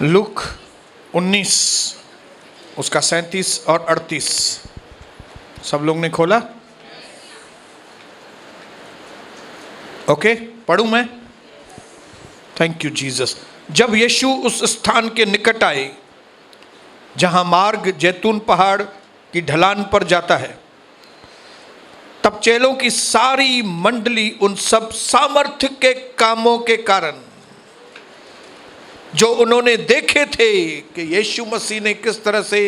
Look 19 उसका 37 और 38 सब लोग ने खोला? ओके, पढ़ूं मैं? Thank you Jesus. जब यीशु उस स्थान के निकट आए जहां मार्ग जैतून पहाड़ की ढलान पर जाता है, तब चेलों की सारी मंडली उन सब सामर्थ्य के कामों के कारण जो उन्होंने देखे थे कि यीशु मसीह ने किस तरह से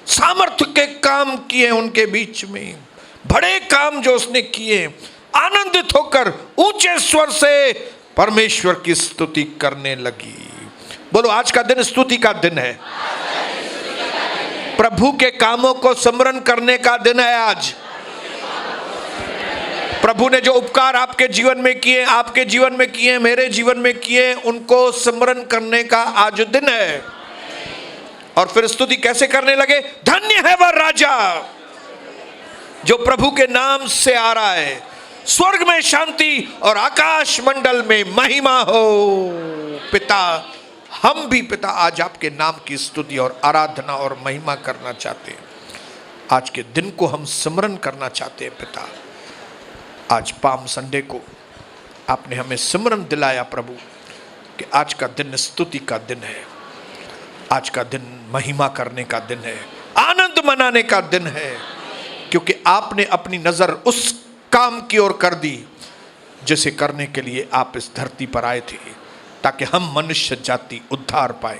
सामर्थ्य के काम किए उनके बीच में, बड़े काम जो उसने किए, आनंदित होकर ऊंचे स्वर से परमेश्वर की स्तुति करने लगी। बोलो, आज का दिन स्तुति का दिन है। प्रभु के कामों को स्मरण करने का दिन है आज। प्रभु ने जो उपकार आपके जीवन में किए, आपके जीवन में किए, मेरे जीवन में किए, उनको स्मरण करने का आज दिन है। और फिर स्तुति कैसे करने लगे? धन्य है वह राजा जो प्रभु के नाम से आ रहा है, स्वर्ग में शांति और आकाश मंडल में महिमा हो। पिता, हम भी पिता आज आपके नाम की स्तुति और आराधना और महिमा करना चाहते हैं। आज के दिन को हम स्मरण करना चाहते हैं पिता। आज पाम संडे को आपने हमें स्मरण दिलाया प्रभु कि आज का दिन स्तुति का दिन है, आज का दिन महिमा करने का दिन है, आनंद मनाने का दिन है, क्योंकि आपने अपनी नजर उस काम की ओर कर दी जिसे करने के लिए आप इस धरती पर आए थे, ताकि हम मनुष्य जाति उद्धार पाए।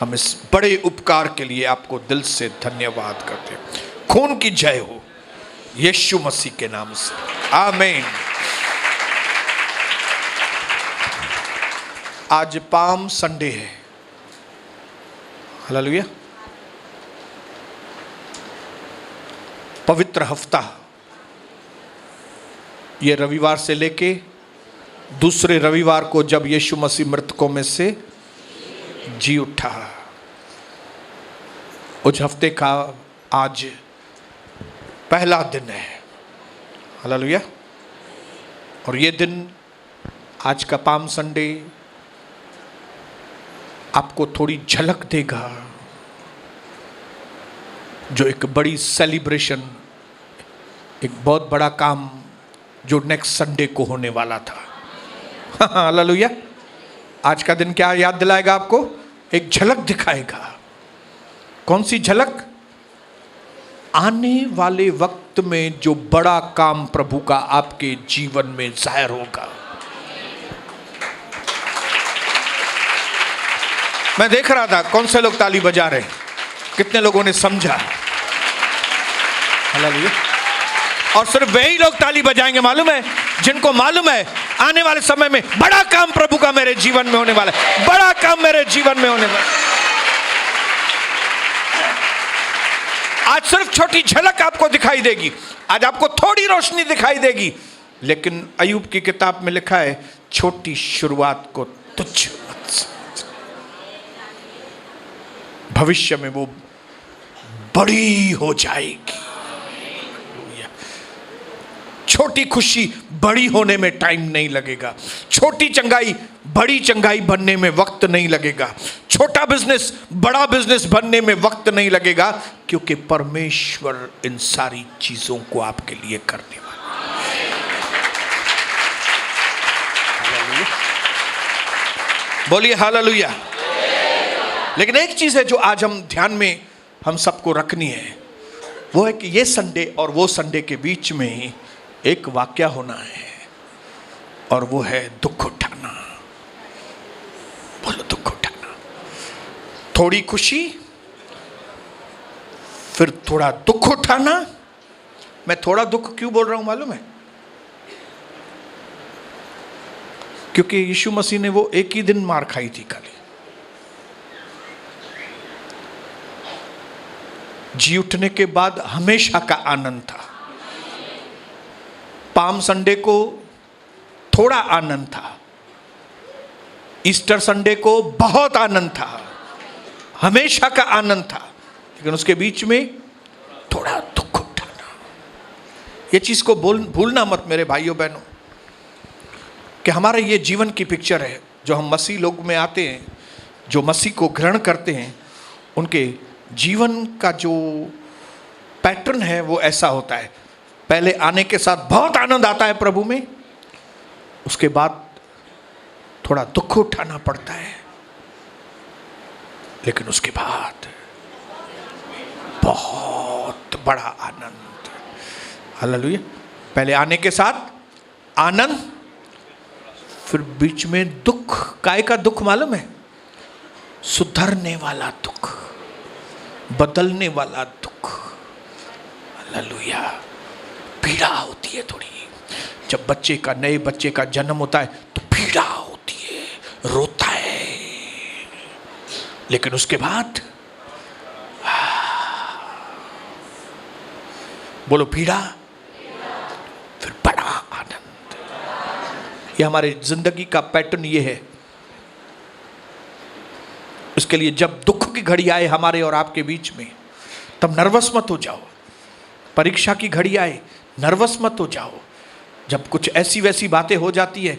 हम इस बड़े उपकार के लिए आपको दिल से धन्यवाद करते हैं। खून की जय हो यीशु मसीह के नाम से, आमीन। आज पाम संडे है, हालेलुया। पवित्र हफ्ता, ये रविवार से लेके दूसरे रविवार को जब यीशु मसीह मृतकों में से जी उठा, उस हफ्ते का आज पहला दिन है, हालेलुया। और ये दिन, आज का पाम संडे आपको थोड़ी झलक देगा जो एक बड़ी सेलिब्रेशन, एक बहुत बड़ा काम जो नेक्स्ट संडे को होने वाला था। हालेलुया। आज का दिन क्या याद दिलाएगा आपको? एक झलक दिखाएगा। कौन सी झलक? आने वाले वक्त में जो बड़ा काम प्रभु का आपके जीवन में जाहिर होगा। मैं देख रहा था कौन से लोग ताली बजा रहे, कितने लोगों ने समझा। हालेलुया। और सिर्फ वही लोग ताली बजाएंगे मालूम है, जिनको मालूम है आने वाले समय में बड़ा काम प्रभु का मेरे जीवन में होने वाला है, बड़ा काम मेरे जीवन में होने वाला है। आज सिर्फ छोटी झलक आपको दिखाई देगी, आज आपको थोड़ी रोशनी दिखाई देगी, लेकिन अय्यूब की किताब में लिखा है, छोटी शुरुआत को तुच्छ मत समझ, भविष्य में वो बड़ी हो जाएगी। छोटी खुशी बड़ी होने में टाइम नहीं लगेगा, छोटी चंगाई बड़ी चंगाई बनने में वक्त नहीं लगेगा, छोटा बिजनेस बड़ा बिजनेस बनने में वक्त नहीं लगेगा, क्योंकि परमेश्वर इन सारी चीजों को आपके लिए करने वाला है। बोलिए हालेलुया। लेकिन एक चीज है जो आज हम ध्यान में हम सबको रखनी है, वो है कि ये संडे और वो संडे के बीच में ही एक वाक्य होना है, और वो है दुख उठाना। बोलो दुख उठाना। थोड़ी खुशी, फिर थोड़ा दुख उठाना। मैं थोड़ा दुख क्यों बोल रहा हूं मालूम है? क्योंकि यीशु मसीह ने वो एक ही दिन मार खाई थी खाली, जी उठने के बाद हमेशा का आनंद था। पाम संडे को थोड़ा आनंद था, ईस्टर संडे को बहुत आनंद था, हमेशा का आनंद था, लेकिन उसके बीच में थोड़ा दुख उठाना। ये चीज को भूलना मत मेरे भाइयों बहनों, कि हमारे ये जीवन की पिक्चर है जो हम मसीह लोग में आते हैं, जो मसीह को ग्रहण करते हैं उनके जीवन का जो पैटर्न है वो ऐसा होता है। पहले आने के साथ बहुत आनंद आता है प्रभु में, उसके बाद थोड़ा दुख उठाना पड़ता है, लेकिन उसके बाद बहुत बड़ा आनंद। हालेलुया। पहले आने के साथ आनंद, फिर बीच में दुख। काय का दुख मालूम है? सुधरने वाला दुख, बदलने वाला दुख। हालेलुया। पीड़ा होती है थोड़ी। जब नए बच्चे का जन्म होता है तो पीड़ा होती है, रोता है, लेकिन उसके बाद बोलो पीड़ा, फिर बड़ा आनंद। ये हमारे जिंदगी का पैटर्न ये है। इसके लिए जब दुख की घड़ी आए हमारे और आपके बीच में, तब नर्वस मत हो जाओ। परीक्षा की घड़ी आए, नर्वस मत हो जाओ। जब कुछ ऐसी वैसी बातें हो जाती है,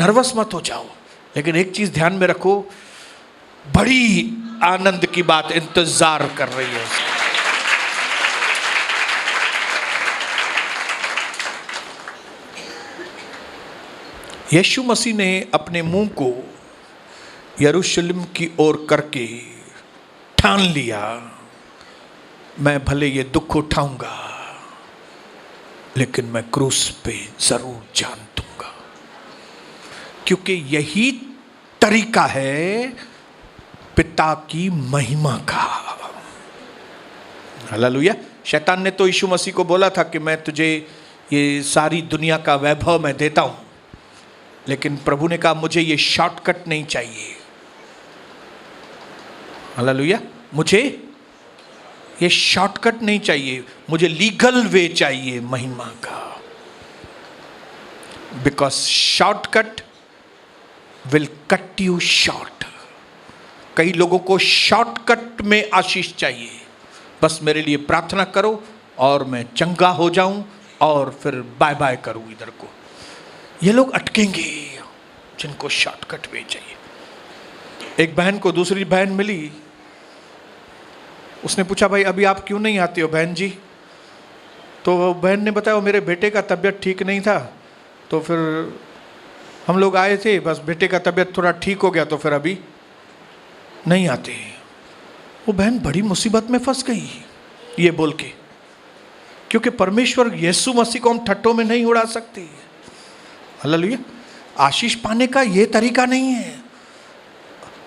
नर्वस मत हो जाओ। लेकिन एक चीज ध्यान में रखो, बड़ी आनंद की बात इंतजार कर रही है। यीशु मसीह ने अपने मुंह को यरूशलेम की ओर करके ठान लिया, मैं भले ये दुख उठाऊंगा, लेकिन मैं क्रूस पे जरूर जान दूंगा, क्योंकि यही तरीका है पिता की महिमा का। हालेलुया। शैतान ने तो यीशु मसीह को बोला था कि मैं तुझे ये सारी दुनिया का वैभव मैं देता हूं, लेकिन प्रभु ने कहा मुझे ये शॉर्टकट नहीं चाहिए। हालेलुया। मुझे ये शॉर्टकट नहीं चाहिए, मुझे लीगल वे चाहिए महिमा का। Because shortcut will cut you short. कई लोगों को शॉर्टकट में आशीष चाहिए, बस मेरे लिए प्रार्थना करो और मैं चंगा हो जाऊं और फिर बाय बाय करूं इधर को। ये लोग अटकेंगे जिनको शॉर्टकट वे चाहिए। एक बहन को दूसरी बहन मिली, उसने पूछा भाई अभी आप क्यों नहीं आते हो बहन जी? तो वो बहन ने बताया मेरे बेटे का तबीयत ठीक नहीं था, तो फिर हम लोग आए थे, बस बेटे का तबीयत थोड़ा ठीक हो गया तो फिर अभी नहीं आते। वो बहन बड़ी मुसीबत में फंस गई ये बोल के, क्योंकि परमेश्वर यीशु मसीह को हम ठट्टों में नहीं उड़ा सकते। हालेलुया। आशीष पाने का ये तरीका नहीं है।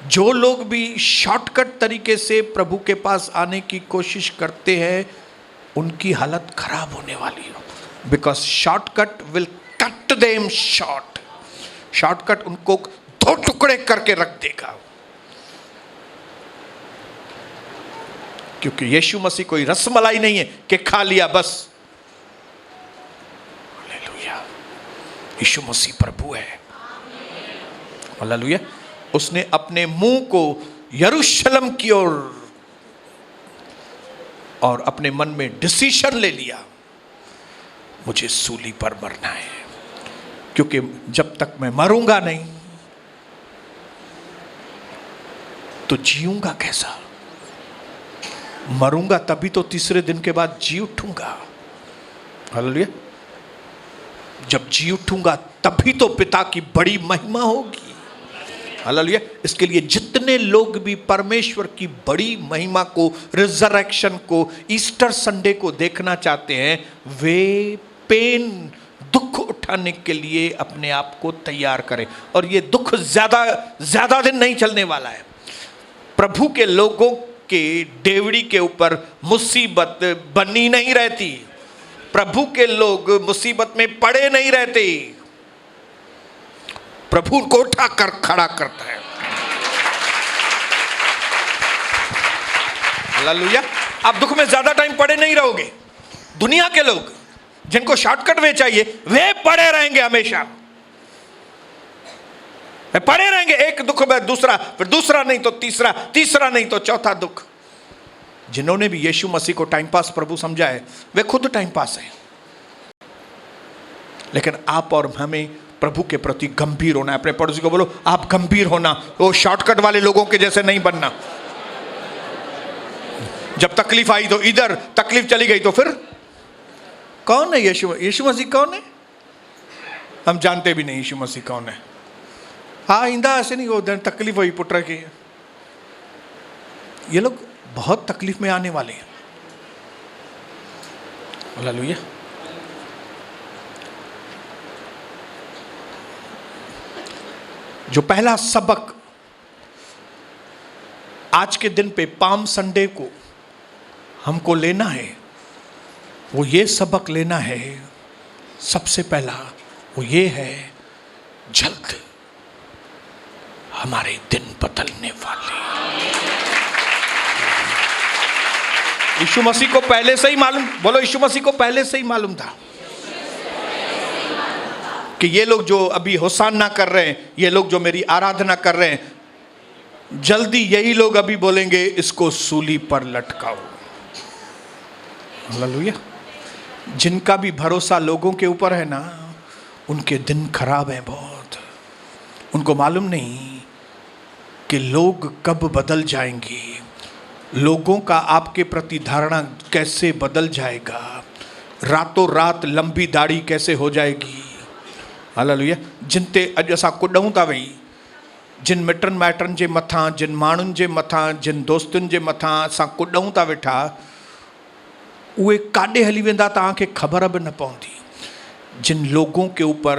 जो लोग भी शॉर्टकट तरीके से प्रभु के पास आने की कोशिश करते हैं उनकी हालत खराब होने वाली है। Because shortcut will cut them short. Shortcut उनको दो टुकड़े करके रख देगा, क्योंकि यीशु मसीह कोई रसमलाई नहीं है कि खा लिया बस। हालेलुया। यीशु मसीह प्रभु है। हालेलुया। उसने अपने मुंह को यरूशलेम की ओर और अपने मन में डिसीजन ले लिया, मुझे सूली पर मरना है, क्योंकि जब तक मैं मरूंगा नहीं तो जीऊंगा कैसा? मरूंगा तभी तो तीसरे दिन के बाद जी उठूंगा। हालेलुया। जब जी उठूंगा तभी तो पिता की बड़ी महिमा होगी। हालेलुया। इसके लिए जितने लोग भी परमेश्वर की बड़ी महिमा को, रिजरेक्शन को, ईस्टर संडे को देखना चाहते हैं, वे पेन, दुख उठाने के लिए अपने आप को तैयार करें। और ये दुख ज्यादा दिन नहीं चलने वाला है। प्रभु के लोगों के डेवड़ी के ऊपर मुसीबत बनी नहीं रहती। प्रभु के लोग मुसीबत में पड़े नहीं रहते। प्रभु उनको उठाकर खड़ा करता है। हालेलुया। आप दुख में ज्यादा टाइम पड़े नहीं रहोगे। दुनिया के लोग जिनको शॉर्टकट वे चाहिए वे पड़े रहेंगे हमेशा। वे पड़े रहेंगे, एक दुख में दूसरा, फिर दूसरा नहीं तो तीसरा, तीसरा नहीं तो चौथा दुख। जिन्होंने भी यीशु मसीह को टाइम पास प्रभु समझा है वे खुद टाइम पास है। लेकिन आप और हमें प्रभु के प्रति गंभीर होना है। अपने पड़ोसी को बोलो आप गंभीर होना, वो शॉर्टकट वाले लोगों के जैसे नहीं बनना। जब तकलीफ आई तो इधर, तकलीफ चली गई तो फिर कौन है यीशु मसीह कौन है? हम जानते भी नहीं यीशु मसीह कौन है। हाँ इंदा ऐसे नहीं हो, तकलीफ हुई पुत्र की। ये लोग बहुत तकलीफ में आने वाले हैं। हालेलुया। जो पहला सबक आज के दिन पे पाम संडे को हमको लेना है, वो ये सबक लेना है। सबसे पहला वो ये है, जल्द हमारे दिन बदलने वाले। यीशु मसीह को पहले से ही मालूम, बोलो यीशु मसीह को पहले से ही मालूम था कि ये लोग जो अभी होसाना कर रहे हैं, ये लोग जो मेरी आराधना कर रहे हैं, जल्दी यही लोग अभी बोलेंगे इसको सूली पर लटकाओ। हालेलुया। जिनका भी भरोसा लोगों के ऊपर है ना, उनके दिन खराब हैं बहुत। उनको मालूम नहीं कि लोग कब बदल जाएंगे, लोगों का आपके प्रति धारणा कैसे बदल जाएगा, रातों रात लंबी दाढ़ी कैसे हो जाएगी। हालेलुया। जिनते अॼु असां कुॾूं था वेही, जिन मिटनि माइटनि जे मथां, जिन माण्हुनि जे मथां, जिन दोस्तुनि जे मथां असां कुॾूं था वेठा, उहे काॾे हली वेंदा तव्हांखे ख़बर बि न पवंदी। जिन लोगों के ऊपर,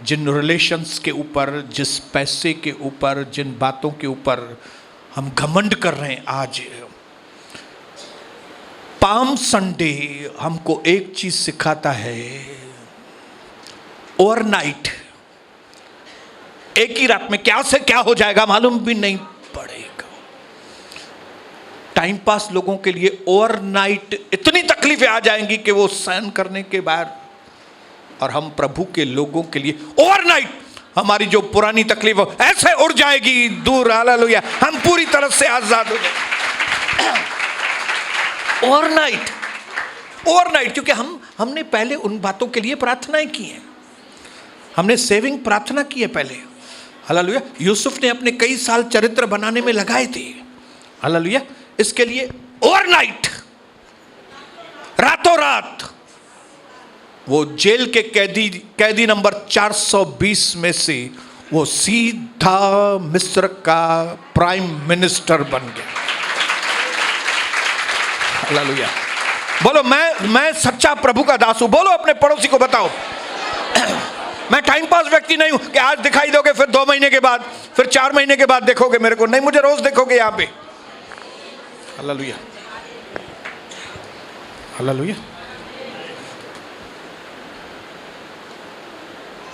जिन रिलेशंस के ऊपर, जिस पैसे के ऊपर, जिन बातों के ऊपर हम घमंड कर रहे हैं आज, पाम संडे हमको एक चीज सिखाता है, ओवरनाइट, एक ही रात में क्या से क्या हो जाएगा मालूम भी नहीं पड़ेगा। टाइम पास लोगों के लिए ओवरनाइट इतनी तकलीफें आ जाएंगी कि वो सहन करने के बाद, और हम प्रभु के लोगों के लिए ओवरनाइट हमारी जो पुरानी तकलीफ हो ऐसे उड़ जाएगी दूर। हालेलुया। हम पूरी तरह से आजाद हो जाएंगे। ओवरनाइट, ओवरनाइट, क्योंकि हमने पहले उन बातों के लिए प्रार्थनाएं की हैं, हमने सेविंग प्रार्थना की है पहले। हालेलुया। यूसुफ ने अपने कई साल चरित्र बनाने में लगाए थे। हालेलुया। इसके लिए ओवरनाइट, रातों रात, वो जेल के कैदी नंबर 420 में से वो सीधा मिस्र का प्राइम मिनिस्टर बन गया। हालेलुया। बोलो मैं सच्चा प्रभु का दास हूं। बोलो अपने पड़ोसी को बताओ मैं टाइम पास व्यक्ति नहीं हूं कि आज दिखाई दोगे फिर 2 महीने के बाद, फिर 4 महीने के बाद देखोगे मेरे को। नहीं, मुझे रोज देखोगे यहां पे। हालेलुया। हालेलुया।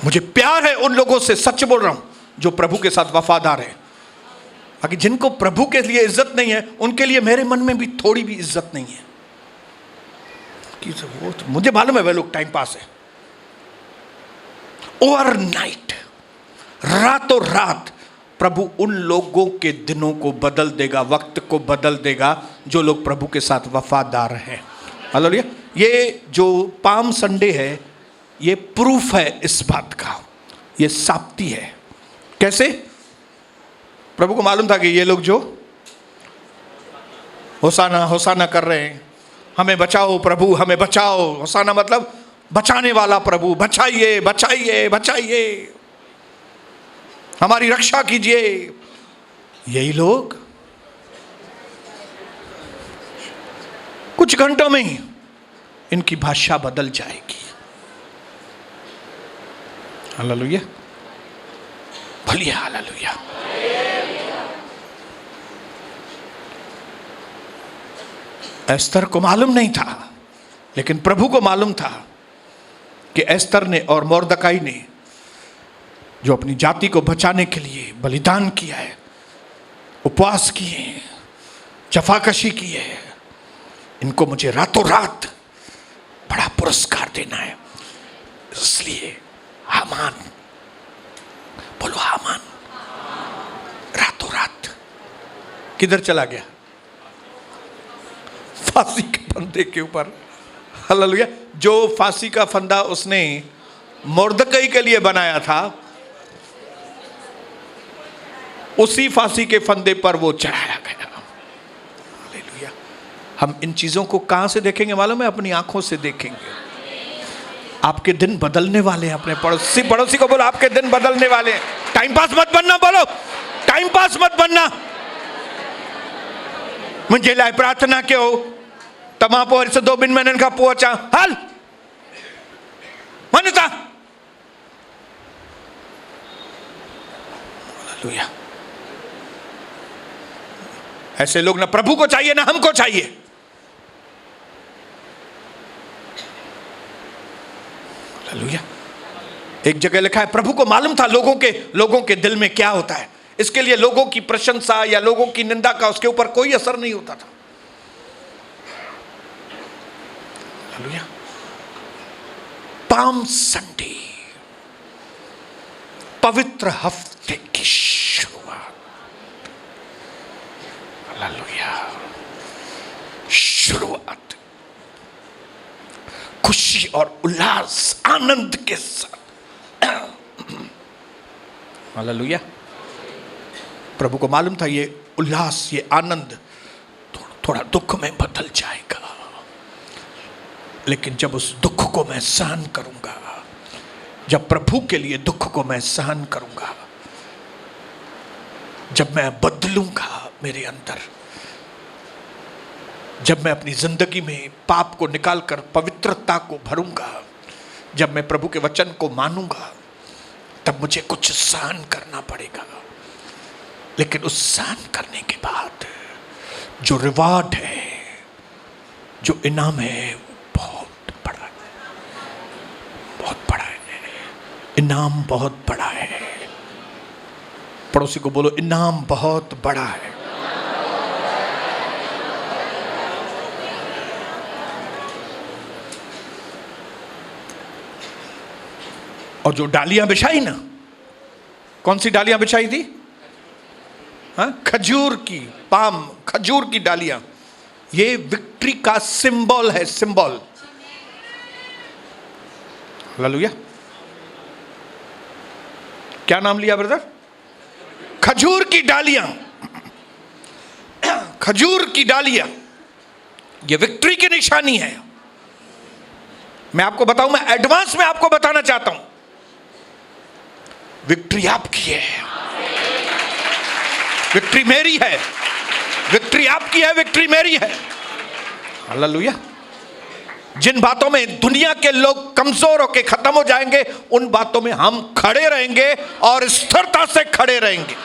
मुझे प्यार है उन लोगों से, सच बोल रहा हूं, जो प्रभु के साथ वफादार है। बाकी जिनको प्रभु के लिए इज्जत नहीं है, उनके लिए मेरे मन में भी थोड़ी भी इज्जत नहीं है। वो तो मुझे मालूम है वे लोग टाइम पास है। ओवरनाइट, रातों रात प्रभु उन लोगों के दिनों को बदल देगा, वक्त को बदल देगा जो लोग प्रभु के साथ वफादार हैं। हालेलुया। ये जो पाम संडे है, ये प्रूफ है इस बात का, ये साबिती है। कैसे? प्रभु को मालूम था कि ये लोग जो होसाना होसाना कर रहे हैं, हमें बचाओ प्रभु, हमें बचाओ, होसाना मतलब बचाने वाला प्रभु, बचाइए बचाइए बचाइए, हमारी रक्षा कीजिए, यही लोग कुछ घंटों में ही इनकी भाषा बदल जाएगी। हालेलुया। बोलिए हालेलुया। एस्तर को मालूम नहीं था, लेकिन प्रभु को मालूम था कि एस्तर ने और मोर्दकाई ने जो अपनी जाति को बचाने के लिए बलिदान किया है, उपवास किए, जफाकशी की है, इनको मुझे रातों रात बड़ा पुरस्कार देना है। इसलिए हामान, बोलो हामान, रातों रात किधर चला गया? फांसी के फंदे के ऊपर। हालेलुया। जो फांसी का फंदा उसने मुर्दकई के लिए बनाया था, उसी फांसी के फंदे पर वो चढ़ाया गया। हालेलुया। हम इन चीजों को कहां से देखेंगे मालूम है? अपनी आंखों से देखेंगे। आपके दिन बदलने वाले हैं। अपने पड़ोसी को बोलो, आपके दिन बदलने वाले हैं। टाइम पास मत बनना, बोलो टाइम पास मत बनना। मुझे लाए प्रार्थना क्यों तमा पोर से 2 महीनन का पहुंचा हल मनता। हालेलुया। ऐसे लोग ना प्रभु को चाहिए ना हमको चाहिए। हालेलुया। एक जगह लिखा है, प्रभु को मालूम था लोगों के दिल में क्या होता है, इसके लिए लोगों की प्रशंसा या लोगों की निंदा का उसके ऊपर कोई असर नहीं होता था। हालेलुया। पाम संडे, पवित्र हफ्ते की शुरुआत। हालेलुया। शुरुआत खुशी और उल्लास आनंद के साथ। हालेलुया। प्रभु को मालूम था ये उल्लास, ये आनंद थोड़ा दुख में बदल जाएगा, लेकिन जब उस दुख को मैं सहन करूंगा, जब प्रभु के लिए दुख को मैं सहन करूंगा, जब मैं बदलूंगा मेरे अंदर, जब मैं अपनी जिंदगी में पाप को निकालकर पवित्रता को भरूंगा, जब मैं प्रभु के वचन को मानूंगा, तब मुझे कुछ सहन करना पड़ेगा। लेकिन उस सहन करने के बाद जो रिवार्ड है, जो इनाम है, बहुत बड़ा है, बहुत बड़ा है। इनाम बहुत बड़ा है। पड़ोसी को बोलो, इनाम बहुत बड़ा है। और जो डालियां बिछाई ना, कौन सी डालियां बिछाई थी? हाँ, खजूर की, पाम खजूर की डालियां। ये विक्ट्री का सिंबल है, सिंबल। हालेलुया। क्या नाम लिया ब्रदर? खजूर की डालियां। खजूर की डालियां ये विक्ट्री की निशानी है। मैं आपको बताऊं, मैं एडवांस में आपको बताना चाहता हूं, विक्ट्री आपकी है, विक्ट्री मेरी है। विक्ट्री आपकी है, विक्ट्री मेरी है। हालेलुया। जिन बातों में दुनिया के लोग कमजोर होकर खत्म हो जाएंगे, उन बातों में हम खड़े रहेंगे और स्थिरता से खड़े रहेंगे,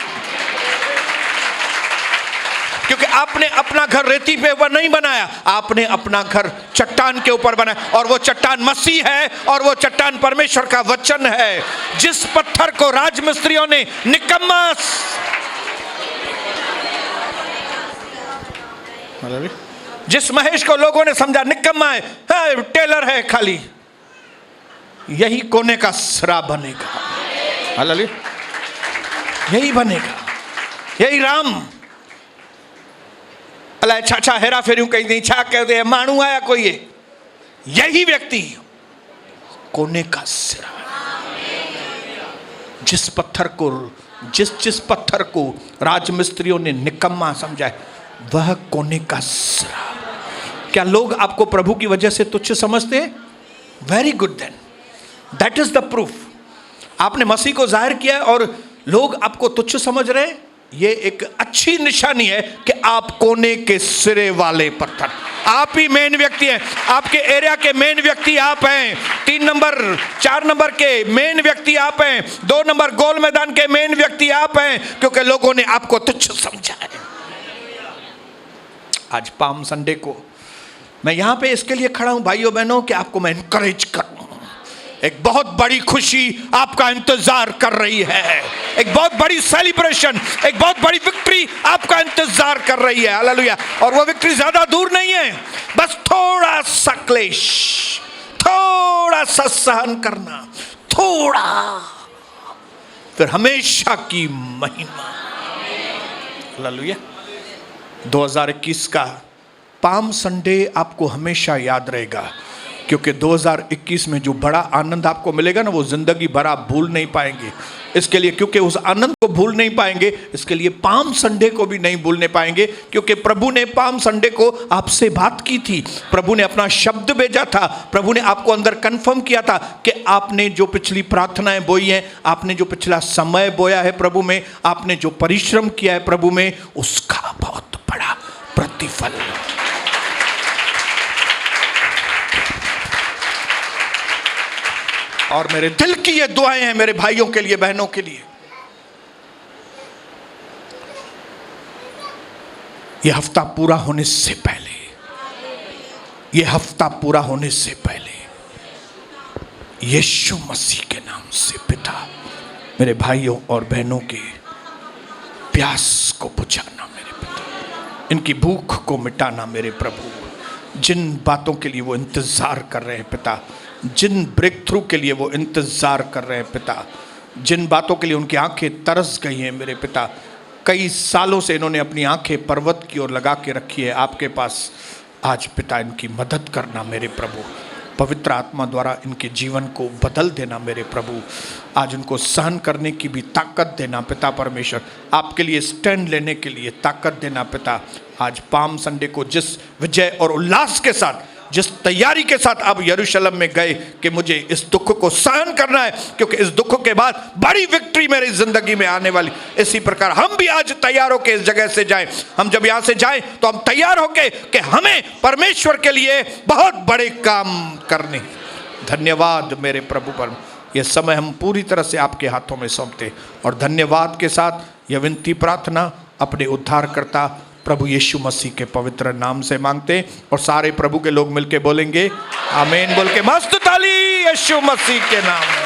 क्योंकि आपने अपना घर रेती पे ऊपर नहीं बनाया, आपने अपना घर चट्टान के ऊपर बनाया, और वो चट्टान मसीह है, और वो चट्टान परमेश्वर का वचन है। जिस पत्थर को राजमिस्त्रियों ने निकम्मा, जिस महेश को लोगों ने समझा निकम्मा है, टेलर है खाली, यही कोने का सिरा बनेगा। हालेलुया। यही बनेगा, यही राम। अल्लाह छा हेरा फेरियों कहीं नहीं, छा कहते हैं मानू आया कोई, यही व्यक्ति कोने का सिरा। जिस पत्थर को राजमिस्त्रियों ने निकम्मा समझा, वह कोने का सिरा। क्या लोग आपको प्रभु की वजह से तुच्छ समझते हैं? Very good, then that is the proof. आपने मसीह को जाहिर किया है और लोग आपको तुच्छ समझ रहे हैं, ये एक अच्छी निशानी है कि आप कोने के सिरे वाले पत्थर, आप ही मेन व्यक्ति हैं। आपके एरिया के मेन व्यक्ति आप हैं। 3 नंबर 4 नंबर के मेन व्यक्ति आप हैं। 2 नंबर गोल मैदान के मेन व्यक्ति आप हैं, क्योंकि लोगों ने आपको तुच्छ समझा है। आज पाम संडे को मैं यहां पे इसके लिए खड़ा हूं भाइयों बहनों, कि आपको मैं इनकरेज करूं। एक बहुत बड़ी खुशी आपका इंतजार कर रही है, एक बहुत बड़ी सेलिब्रेशन, एक बहुत बड़ी विक्ट्री आपका इंतजार कर रही है। हालेलुया। और वो विक्ट्री ज्यादा दूर नहीं है, बस थोड़ा सा क्लेश, थोड़ा सा सहन करना, थोड़ा, फिर हमेशा की महिमा। हालेलुया। 2021 का पाम संडे आपको हमेशा याद रहेगा। क्योंकि 2021 में जो बड़ा आनंद आपको मिलेगा ना, वो जिंदगी भर आप भूल नहीं पाएंगे। इसके लिए, क्योंकि उस आनंद को भूल नहीं पाएंगे, इसके लिए पाम संडे को भी नहीं भूलने पाएंगे, क्योंकि प्रभु ने पाम संडे को आपसे बात की थी, प्रभु ने अपना शब्द भेजा था, प्रभु ने आपको अंदर कंफर्म किया था कि आपने जो पिछली प्रार्थनाएं बोई हैं, आपने जो पिछला समय बोया है प्रभु में, आपने जो परिश्रम किया है प्रभु में, उसका बहुत बड़ा प्रतिफल। और मेरे दिल की ये दुआएं हैं मेरे भाइयों के लिए, बहनों के लिए। ये हफ्ता पूरा होने से पहले, ये हफ्ता पूरा होने से पहले यीशु मसीह के नाम से पिता, मेरे भाइयों और बहनों के प्यास को बुझाना मेरे पिता, इनकी भूख को मिटाना मेरे प्रभु। जिन बातों के लिए वो इंतजार कर रहे हैं पिता, जिन ब्रेक थ्रू के लिए वो इंतजार कर रहे हैं पिता, जिन बातों के लिए उनकी आंखें तरस गई हैं मेरे पिता, कई सालों से इन्होंने अपनी आंखें पर्वत की ओर लगा के रखी है आपके पास, आज पिता इनकी मदद करना मेरे प्रभु। पवित्र आत्मा द्वारा इनके जीवन को बदल देना मेरे प्रभु। आज उनको सहन करने की भी ताकत देना पिता परमेश्वर, आपके लिए स्टैंड लेने के लिए ताकत देना पिता। आज पाम संडे को जिस विजय और उल्लास के साथ, जिस तैयारी के साथ आप यरूशलेम में गए कि मुझे इस दुख को सहन करना है, क्योंकि इस दुख के बाद बड़ी विक्ट्री मेरी जिंदगी में आने वाली, इसी प्रकार हम भी आज तैयार होकर इस जगह से जाएं। हम जब यहाँ से जाएं तो हम तैयार होके कि हमें परमेश्वर के लिए बहुत बड़े काम करने। धन्यवाद मेरे प्रभु पर, यह समय हम पूरी तरह से आपके हाथों में सौंपते, और धन्यवाद के साथ यह विनती प्रार्थना अपने उद्धारकर्ता प्रभु यीशु मसीह के पवित्र नाम से मांगते, और सारे प्रभु के लोग मिलके बोलेंगे आमीन बोल के मस्त ताली यीशु मसीह के नाम में।